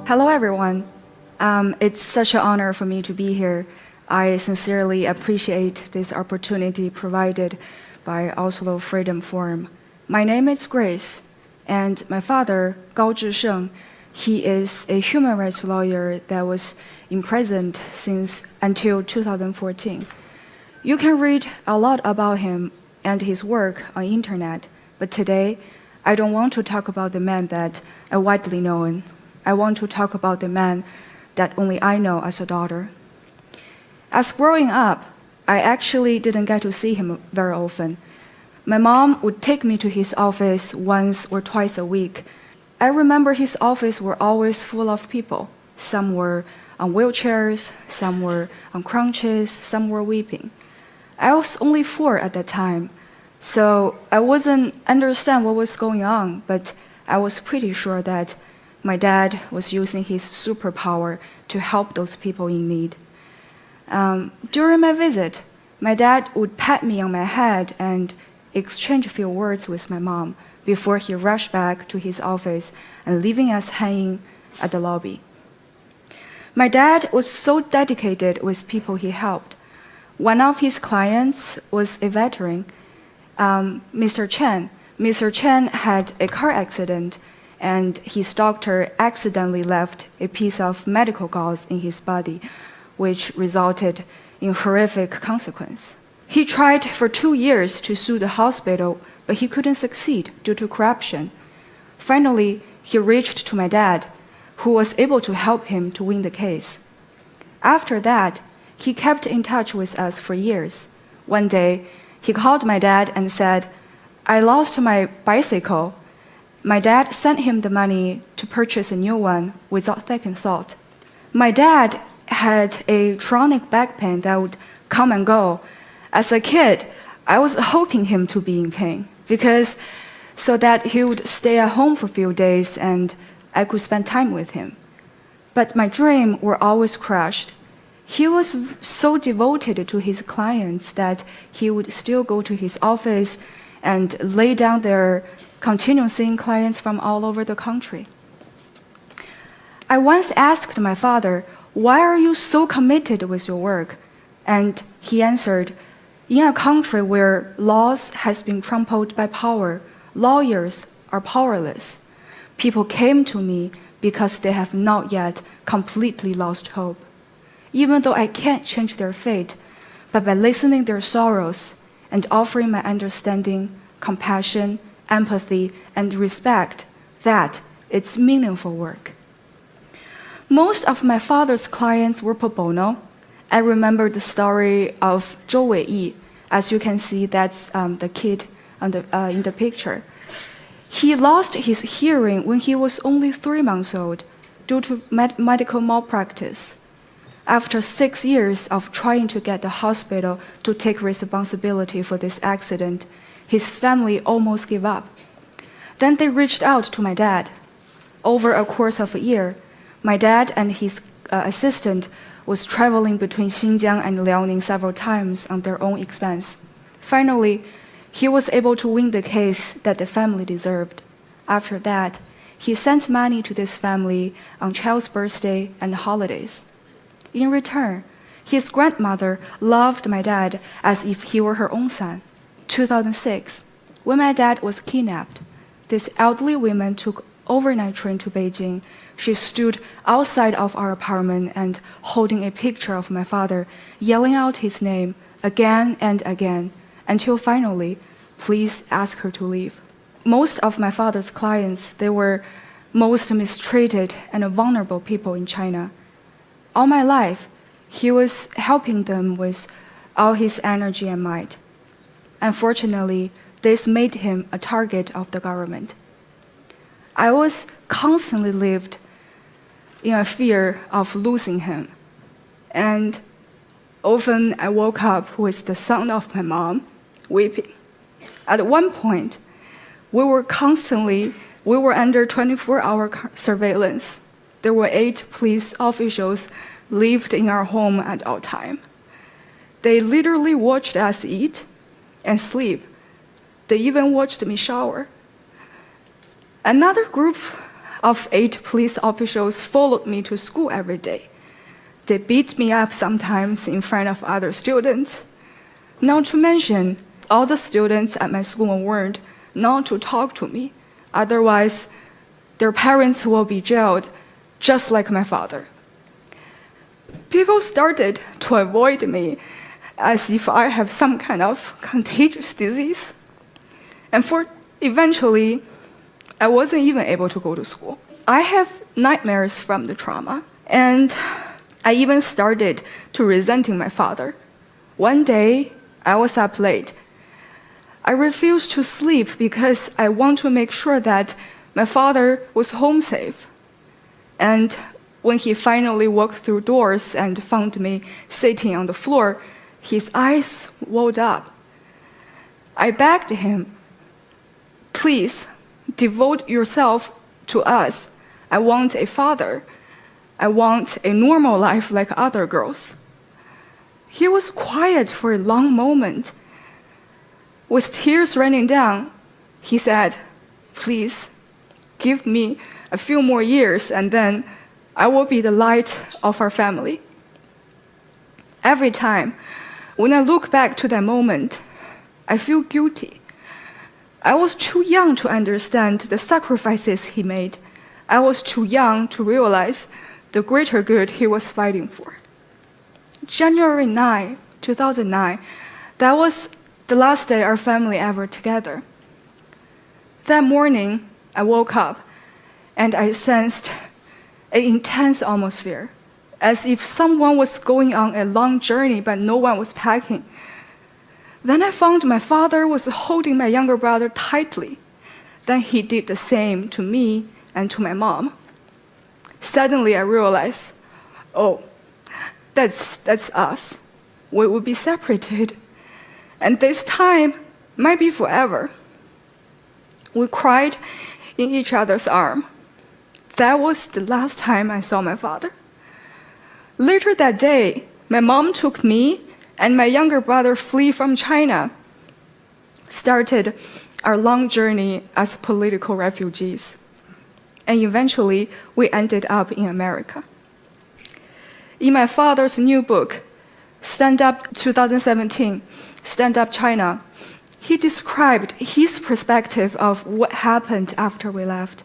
Hello, everyone. It's such an honor for me to be here. I sincerely appreciate this opportunity provided by Oslo Freedom Forum. My name is Grace, and my father, 高智晟, he is a human rights lawyer that was imprisoned until 2014. You can read a lot about him and his work on the internet, but today I don't want to talk about the man that I widely known. I want to talk about the man that only I know as a daughter. As growing up, I actually didn't get to see him very often. My mom would take me to his office once or twice a week. I remember his office were always full of people. Some were on wheelchairs, some were on crutches, some were weeping. I was only 4 at that time, so I wasn't understand what was going on, but I was pretty sure that my dad was using his superpower to help those people in need. During my visit, my dad would pat me on my head and exchange a few words with my mom before he rushed back to his office and leaving us hanging at the lobby. My dad was so dedicated with people he helped. One of his clients was a veteran, Mr. Chen. Mr. Chen had a car accident, and his doctor accidentally left a piece of medical gauze in his body, which resulted in horrific consequence. He tried for 2 years to sue the hospital, but he couldn't succeed due to corruption. Finally, he reached to my dad, who was able to help him to win the case. After that, he kept in touch with us for years. One day, he called my dad and said, "I lost my bicycle." My dad sent him the money to purchase a new one without second thought. My dad had a chronic back pain that would come and go. As a kid, I was hoping him to be in pain so that he would stay at home for a few days and I could spend time with him. But my dreams were always crushed. He was so devoted to his clients that he would still go to his office and lay down there, continue seeing clients from all over the country. I once asked my father, "Why are you so committed with your work?" And he answered, "In a country where laws has been trampled by power, lawyers are powerless. People came to me because they have not yet completely lost hope. Even though I can't change their fate, but by listening their sorrows and offering my understanding, compassion, empathy, and respect, that it's meaningful work." Most of my father's clients were pro bono. I remember the story of Zhou Weiyi. As you can see, that's the kid in the picture. He lost his hearing when he was only 3 months old due to medical malpractice. After 6 years of trying to get the hospital to take responsibility for this accident, his family almost gave up. Then they reached out to my dad. Over a course of a year, my dad and his assistant was traveling between Xinjiang and Liaoning several times on their own expense. Finally, he was able to win the case that the family deserved. After that, he sent money to this family on child's birthday and holidays. In return, his grandmother loved my dad as if he were her own son. 2006, when my dad was kidnapped, this elderly woman took overnight train to Beijing. She stood outside of our apartment and holding a picture of my father, yelling out his name again and again, until finally, please ask her to leave. Most of my father's clients, they were most mistreated and vulnerable people in China. All my life, he was helping them with all his energy and might. Unfortunately, this made him a target of the government. I was constantly lived in a fear of losing him. And often I woke up with the sound of my mom weeping. At one point, we were under 24-hour surveillance. There were 8 police officials lived in our home at all time. They literally watched us eat and sleep. They even watched me shower. Another group of 8 police officials followed me to school every day. They beat me up sometimes in front of other students. Not to mention, all the students at my school warned not to talk to me, otherwise their parents will be jailed, just like my father. People started to avoid me as if I have some kind of contagious disease. And eventually, I wasn't even able to go to school. I have nightmares from the trauma, and I even started to resenting my father. One day, I was up late. I refused to sleep because I want to make sure that my father was home safe. And when he finally walked through doors and found me sitting on the floor, his eyes welled up. I begged him, "Please, devote yourself to us. I want a father. I want a normal life like other girls." He was quiet for a long moment. With tears running down, he said, "Please, give me a few more years and then I will be the light of our family." Every time, when I look back to that moment, I feel guilty. I was too young to understand the sacrifices he made. I was too young to realize the greater good he was fighting for. January 9, 2009, that was the last day our family ever together. That morning, I woke up and I sensed an intense atmosphere, as if someone was going on a long journey but no one was packing. Then I found my father was holding my younger brother tightly. Then he did the same to me and to my mom. Suddenly I realized, oh, that's us. We will be separated. And this time might be forever. We cried in each other's arms. That was the last time I saw my father. Later that day, my mom took me and my younger brother flee from China, started our long journey as political refugees. And eventually, we ended up in America. In my father's new book, Stand Up 2017, Stand Up China, he described his perspective of what happened after we left.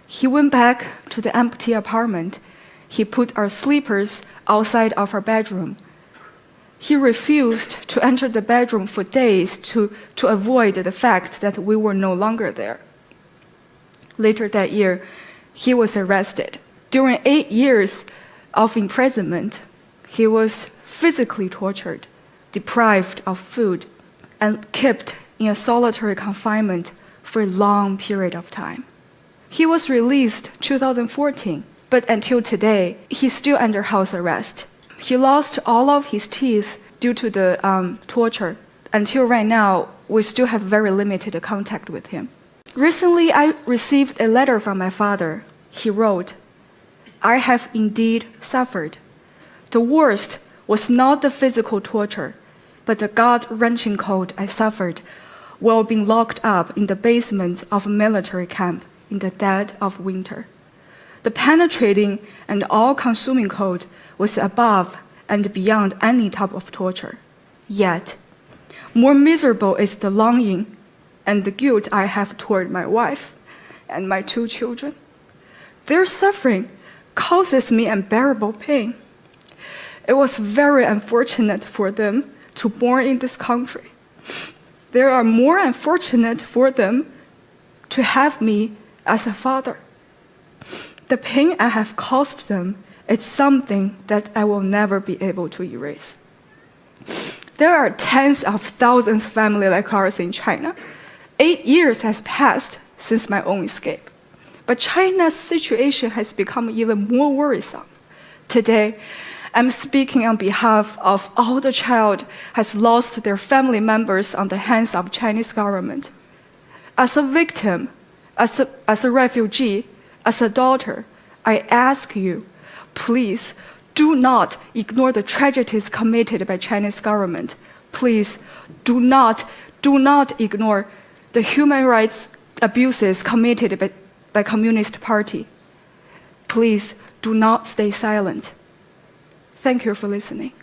He went back to the empty apartment. He put our sleepers outside of our bedroom. He refused to enter the bedroom for days to avoid the fact that we were no longer there. Later that year, he was arrested. During 8 years of imprisonment, he was physically tortured, deprived of food, and kept in a solitary confinement for a long period of time. He was released 2014, but until today, he's still under house arrest. He lost all of his teeth due to the torture. Until right now, we still have very limited contact with him. Recently, I received a letter from my father. He wrote, "I have indeed suffered. The worst was not the physical torture, but the gut-wrenching cold I suffered while being locked up in the basement of a military camp in the dead of winter. The penetrating and all-consuming cold was above and beyond any type of torture. Yet, more miserable is the longing and the guilt I have toward my wife and my 2 children. Their suffering causes me unbearable pain. It was very unfortunate for them to born in this country. They are more unfortunate for them to have me as a father. The pain I have caused them is something that I will never be able to erase." There are tens of thousands of families like ours in China. 8 years has passed since my own escape. But China's situation has become even more worrisome. Today, I'm speaking on behalf of all the child has lost their family members on the hands of Chinese government. As a victim, as a refugee, as a daughter, I ask you, please do not ignore the tragedies committed by Chinese government. Please do not ignore the human rights abuses committed by by Communist Party. Please do not stay silent. Thank you for listening.